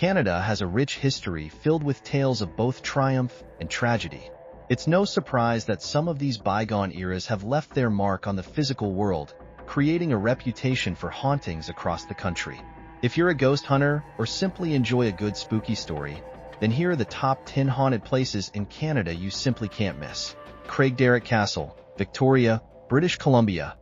Canada has a rich history filled with tales of both triumph and tragedy. It's no surprise that some of these bygone eras have left their mark on the physical world, creating a reputation for hauntings across the country. If you're a ghost hunter or simply enjoy a good spooky story, then here are the top 10 haunted places in Canada you simply can't miss. Craigdarroch Castle, Victoria, British Columbia.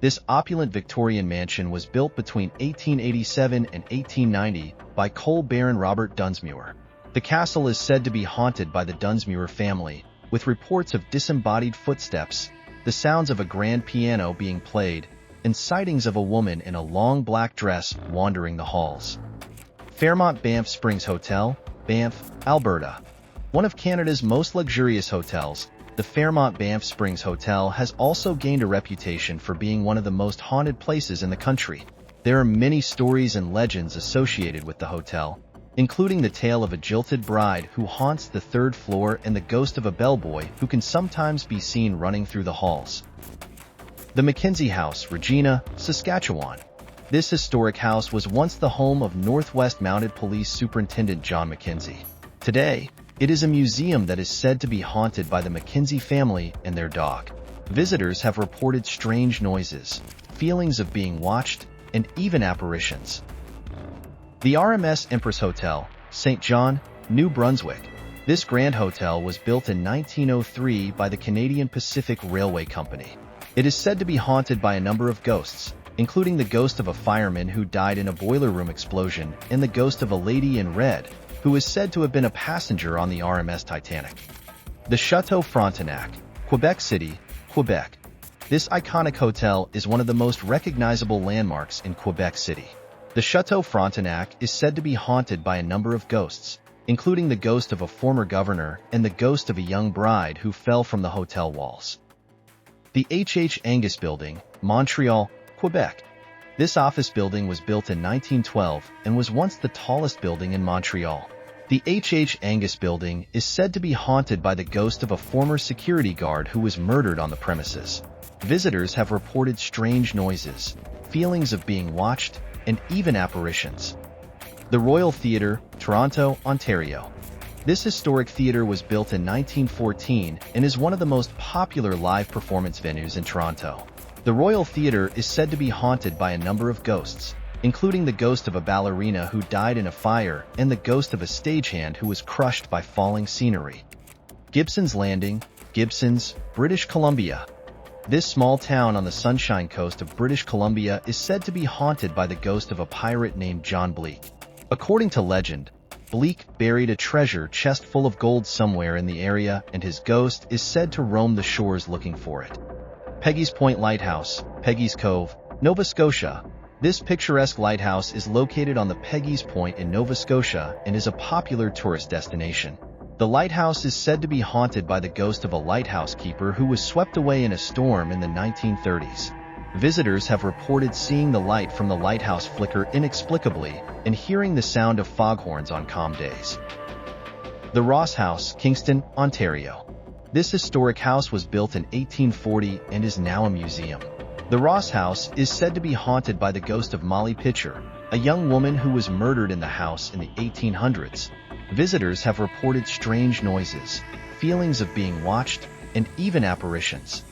This opulent Victorian mansion was built between 1887 and 1890 by coal baron Robert Dunsmuir. The castle is said to be haunted by the Dunsmuir family, with reports of disembodied footsteps, the sounds of a grand piano being played, and sightings of a woman in a long black dress wandering the halls. Fairmont Banff Springs Hotel, Banff, Alberta. One of Canada's most luxurious hotels, the Fairmont Banff Springs Hotel has also gained a reputation for being one of the most haunted places in the country. There are many stories and legends associated with the hotel, including the tale of a jilted bride who haunts the third floor and the ghost of a bellboy who can sometimes be seen running through the halls. The Mackenzie House, Regina, Saskatchewan. This historic house was once the home of Northwest Mounted Police Superintendent John Mackenzie. Today, it is a museum that is said to be haunted by the Mackenzie family and their dog. Visitors have reported strange noises, feelings of being watched, and even apparitions. The RMS Empress Hotel, St. John, New Brunswick. This grand hotel was built in 1903 by the Canadian Pacific Railway Company. It is said to be haunted by a number of ghosts, including the ghost of a fireman who died in a boiler room explosion and the ghost of a lady in red, who is said to have been a passenger on the RMS Titanic. The Chateau Frontenac, Quebec City, Quebec. This iconic hotel is one of the most recognizable landmarks in Quebec City. The Chateau Frontenac is said to be haunted by a number of ghosts, including the ghost of a former governor and the ghost of a young bride who fell from the hotel walls. The H. Angus Building, Montreal, Quebec. This office building was built in 1912 and was once the tallest building in Montreal. The H. Angus Building is said to be haunted by the ghost of a former security guard who was murdered on the premises. Visitors have reported strange noises, feelings of being watched, and even apparitions. The Royal Theatre, Toronto, Ontario. This historic theatre was built in 1914 and is one of the most popular live performance venues in Toronto. The Royal Theatre is said to be haunted by a number of ghosts, including the ghost of a ballerina who died in a fire and the ghost of a stagehand who was crushed by falling scenery. Gibson's Landing, Gibsons, British Columbia. This small town on the Sunshine Coast of British Columbia is said to be haunted by the ghost of a pirate named John Bleak. According to legend, Bleak buried a treasure chest full of gold somewhere in the area, and his ghost is said to roam the shores looking for it. Peggy's Point Lighthouse, Peggy's Cove, Nova Scotia. This picturesque lighthouse is located on the Peggy's Point in Nova Scotia and is a popular tourist destination. The lighthouse is said to be haunted by the ghost of a lighthouse keeper who was swept away in a storm in the 1930s. Visitors have reported seeing the light from the lighthouse flicker inexplicably and hearing the sound of foghorns on calm days. The Ross House, Kingston, Ontario. This historic house was built in 1840 and is now a museum. The Ross House is said to be haunted by the ghost of Molly Pitcher, a young woman who was murdered in the house in the 1800s. Visitors have reported strange noises, feelings of being watched, and even apparitions.